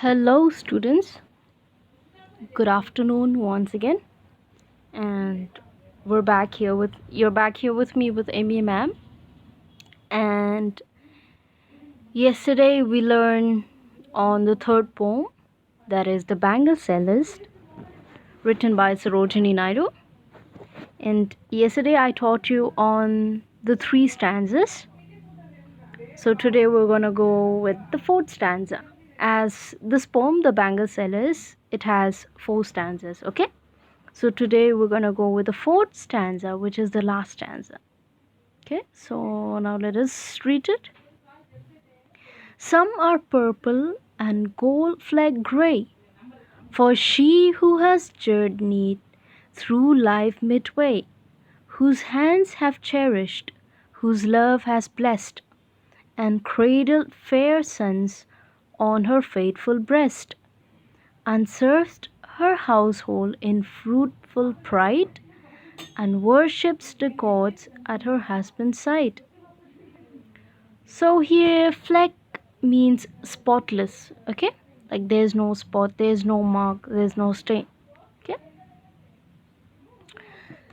Hello, students. Good afternoon once again, and you're back here with me with Amy ma'am. And yesterday we learned on the third poem, that is the Bangle Cellist, written by Sarojini Nadu. And yesterday I taught you on the three stanzas. So today we're gonna go with the fourth stanza. As this poem, the Bangle Cellist, it has four stanzas. Okay. So today we're going to go with the fourth stanza, which is the last stanza. Okay, so now let us read it. Some are purple and gold fleck gray, for she who has journeyed through life midway, whose hands have cherished, whose love has blessed, and cradled fair sons on her faithful breast, and served her household in fruitful pride, and worships the gods at her husband's side. So here fleck means spotless, okay? Like there's no spot, there's no mark, there's no stain. Okay?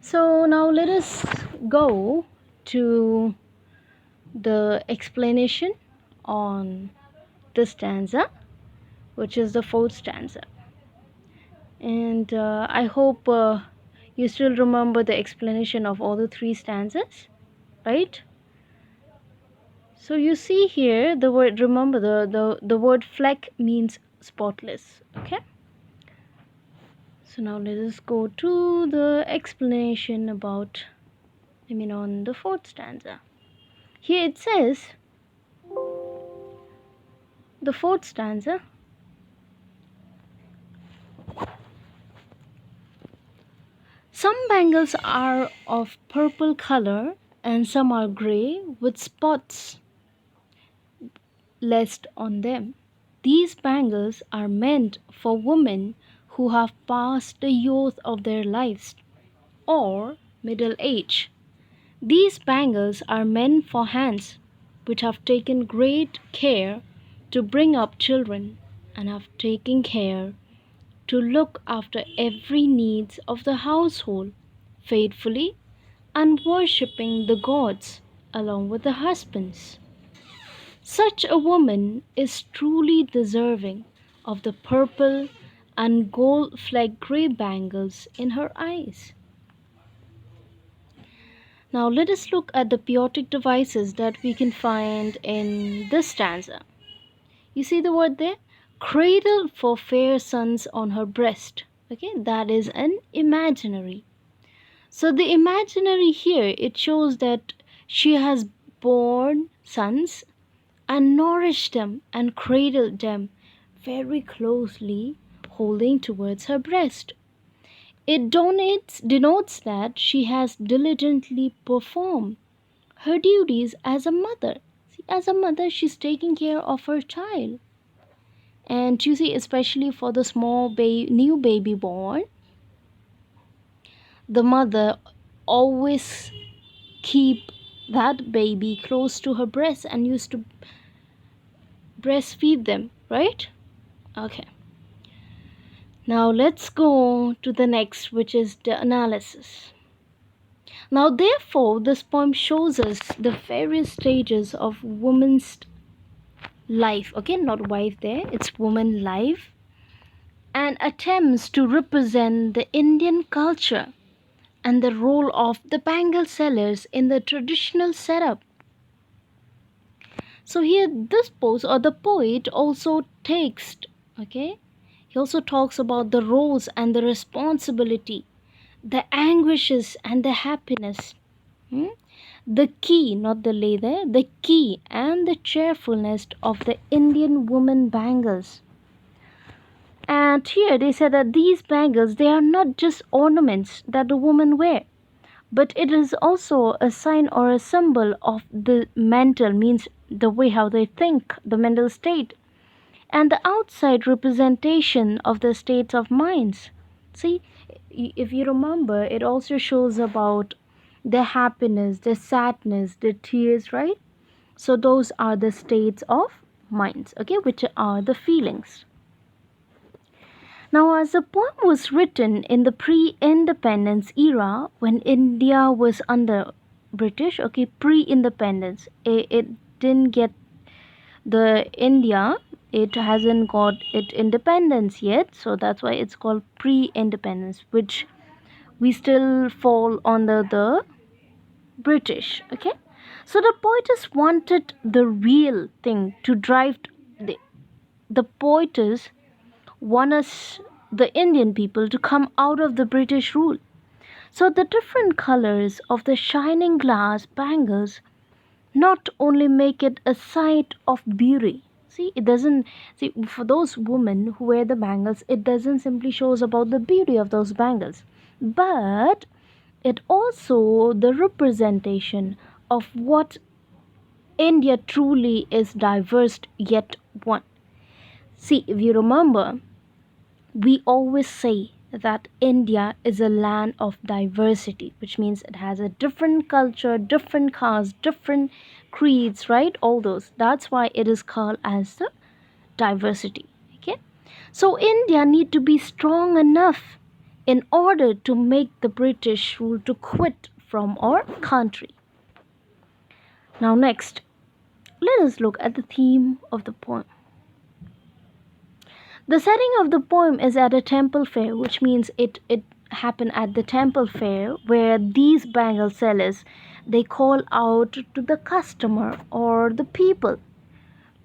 So now let us go to the explanation on the stanza, which is the fourth stanza. And I hope you still remember the explanation of all the three stanzas, right? So you see here the word, remember the word fleck means spotless. Okay. So now let us go to the explanation about, on the fourth stanza. Here it says, the fourth stanza. Some bangles are of purple color and some are grey with spots laced on them. These bangles are meant for women who have passed the youth of their lives or middle age. These bangles are meant for hands which have taken great care to bring up children and have taken care to look after every needs of the household faithfully and worshipping the gods along with the husbands. Such a woman is truly deserving of the purple and gold flecked grey bangles in her eyes. Now let us look at the poetic devices that we can find in this stanza. You see the word there? Cradle for fair sons on her breast. Okay, that is an imaginary. So the imaginary here, it shows that she has borne sons and nourished them and cradled them very closely, holding towards her breast. It denotes that she has diligently performed her duties as a mother. See, as a mother, she's taking care of her child. And you see, especially for the small new baby born, the mother always keep that baby close to her breast and used to breastfeed them, right? Okay. Now let's go to the next, which is the analysis. Now, therefore, this poem shows us the various stages of woman's life. Okay, not wife there, it's woman life, and attempts to represent the Indian culture and the role of the bangle sellers in the traditional setup. So here this post or the poet also takes, okay, he also talks about the roles and the responsibility, the anguishes and the happiness, the key, not the lay there, the key and the cheerfulness of the Indian woman bangles. And here they said that these bangles, they are not just ornaments that the woman wear, but it is also a sign or a symbol of the mental, means the way how they think, the mental state, and the outside representation of the states of minds. See, if you remember, it also shows about the happiness, the sadness, the tears, right? So those are the states of minds, okay, which are the feelings. Now, as the poem was written in the pre-independence era, when India was under British, okay, pre-independence, it didn't get the India, it hasn't got its independence yet, so that's why it's called pre-independence, which we still fall under the British, okay. So the poetess wanted the real thing to drive the poetess want us, the Indian people, to come out of the British rule. So the different colors of the shining glass bangles not only make it a sight of beauty. See, it doesn't, see, for those women who wear the bangles, it doesn't simply shows about the beauty of those bangles, but it also the representation of what India truly is, diverse yet one. See, if you remember, we always say that India is a land of diversity, which means it has a different culture, different caste, different creeds, right? All those. That's why it is called as the diversity. Okay. So India need to be strong enough in order to make the British rule to quit from our country. Now next, let us look at the theme of the poem. The setting of the poem is at a temple fair, which means it happened at the temple fair where these bangle sellers, they call out to the customer or the people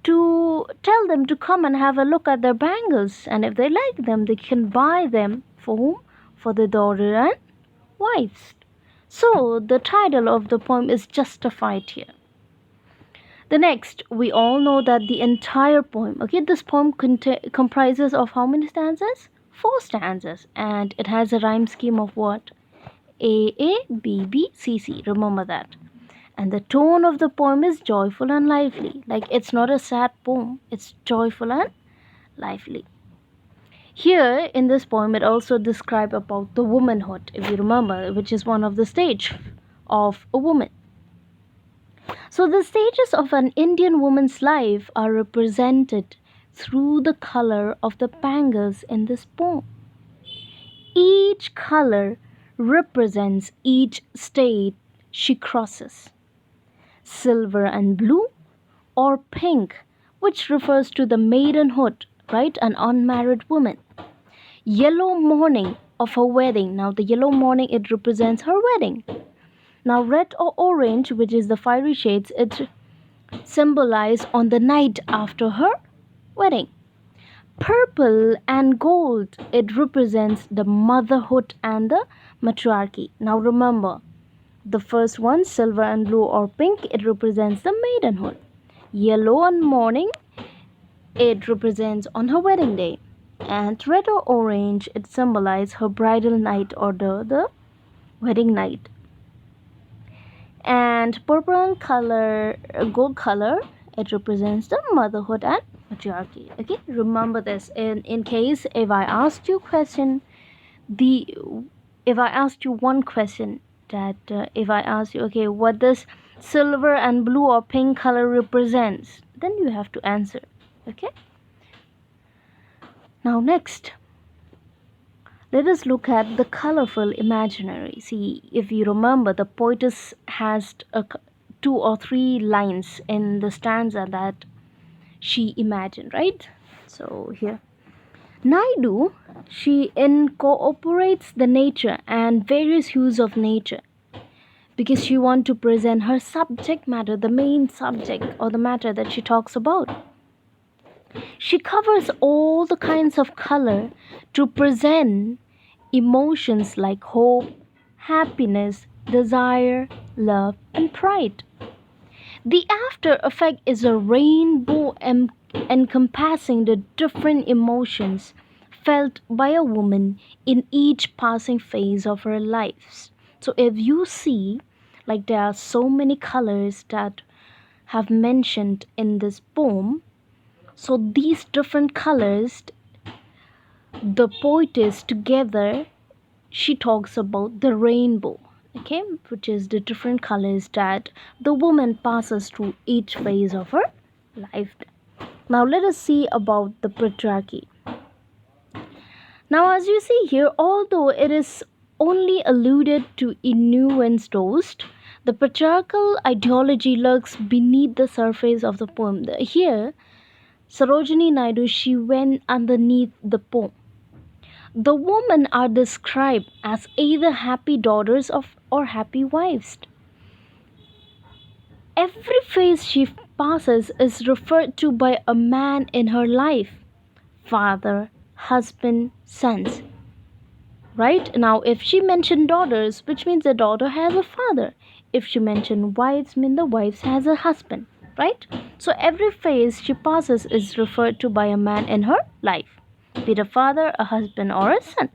to tell them to come and have a look at their bangles, and if they like them they can buy them for whom? For the daughter and wives. So the title of the poem is justified here. The next, we all know that the entire poem, okay, this poem comprises of how many stanzas? 4 stanzas, and it has a rhyme scheme of what? A, B, B, C, C. Remember that. And the tone of the poem is joyful and lively. Like, it's not a sad poem, it's joyful and lively. Here in this poem, it also describes about the womanhood, if you remember, which is one of the stage of a woman. So the stages of an Indian woman's life are represented through the color of the bangles in this poem. Each color represents each state she crosses. Silver and blue, or pink, which refers to the maidenhood, right? An unmarried woman. Yellow morning of her wedding. Now the yellow morning, it represents her wedding. Now red or orange, which is the fiery shades, it symbolizes on the night after her wedding. Purple and gold, it represents the motherhood and the matriarchy. Now remember, the first one, silver and blue or pink, it represents the maidenhood. Yellow and morning, it represents on her wedding day. And red or orange, it symbolizes her bridal night or the wedding night. And purple color, gold color, it represents the motherhood and matriarchy. Okay, remember this. In case if I asked you question, if I asked you one question, that if I ask you, okay, what does silver and blue or pink color represents, then you have to answer. Okay. Now next, let us look at the colorful imaginary. See, if you remember, the poetess has 2 or 3 lines in the stanza that she imagined, right? So here, Naidu, she incorporates the nature and various hues of nature because she wants to present her subject matter, the main subject or the matter that she talks about. She covers all the kinds of color to present emotions like hope, happiness, desire, love, and pride. The after effect is a rainbow encompassing the different emotions felt by a woman in each passing phase of her lives. So if you see, like there are so many colors that have mentioned in this poem, so these different colors, the poetess together, she talks about the rainbow, okay, which is the different colors that the woman passes through each phase of her life. Now let us see about the patriarchy. Now, as you see here, although it is only alluded to in Nuance Toast, the patriarchal ideology lurks beneath the surface of the poem. Here, Sarojini Nadu, she went underneath the poem. The women are described as either happy daughters of or happy wives. Every phase she passes is referred to by a man in her life: father, husband, sons. Right? Now, if she mentioned daughters, which means the daughter has a father. If she mentioned wives, mean the wives has a husband. Right? So every phase she passes is referred to by a man in her life, be it a father, a husband, or a son.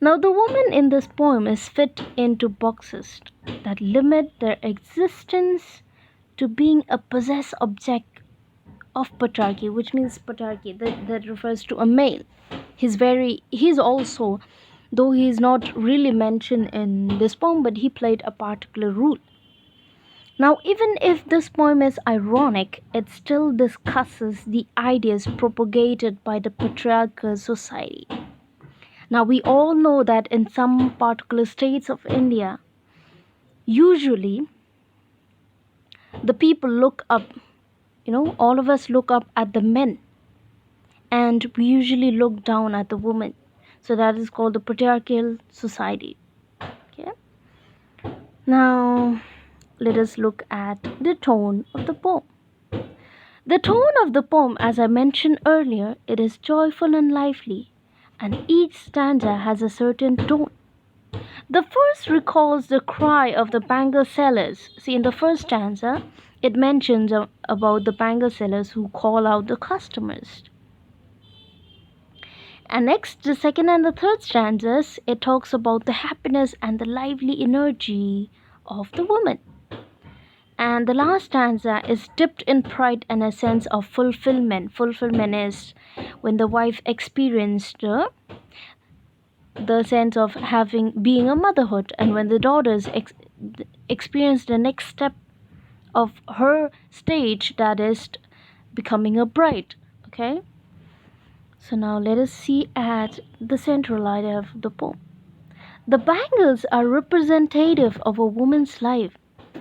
Now, the woman in this poem is fit into boxes that limit their existence to being a possessed object of patriarchy, which means patriarchy that refers to a male. He's also, though he is not really mentioned in this poem, but he played a particular role. Now, even if this poem is ironic, it still discusses the ideas propagated by the patriarchal society. Now, we all know that in some particular states of India, usually the people look up, all of us look up at the men, and we usually look down at the woman. So that is called the patriarchal society. Okay. Now, let us look at the tone of the poem. The tone of the poem, as I mentioned earlier, it is joyful and lively, and each stanza has a certain tone. The first recalls the cry of the Bangle sellers. See, in the first stanza, it mentions about the Bangle sellers who call out the customers. And next, the second and the third stanzas, it talks about the happiness and the lively energy of the woman. And the last stanza is dipped in pride and a sense of fulfillment. Fulfillment is when the wife experienced the sense of being a motherhood, and when the daughters experience the next step of her stage, that is becoming a bride. Okay, so now let us see at the central idea of the poem. The bangles are representative of a woman's life,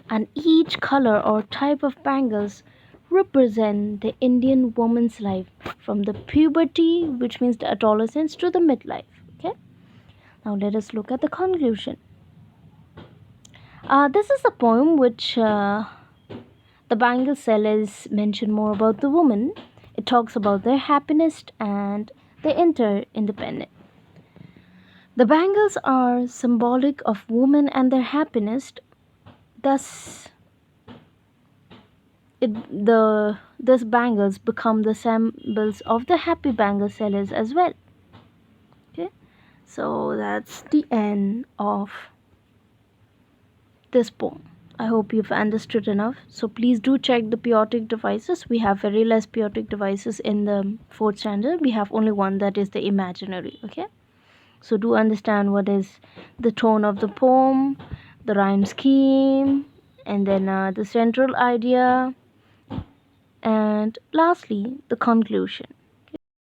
and each color or type of bangles represent the Indian woman's life from the puberty, which means the adolescence, to the midlife. Okay, now let us look at the conclusion. This is a poem which the Bangle sellers mention more about the woman. It talks about their happiness and they enter independent. The bangles are symbolic of women and their happiness. Thus, these bangles become the symbols of the happy bangle sellers as well. Okay, so that's the end of this poem. I hope you've understood enough. So please do check the poetic devices. We have very less poetic devices in the fourth standard. We have only one, that is the imaginary. Okay, so do understand what is the tone of the poem, the rhyme scheme, and then the central idea, and lastly the conclusion.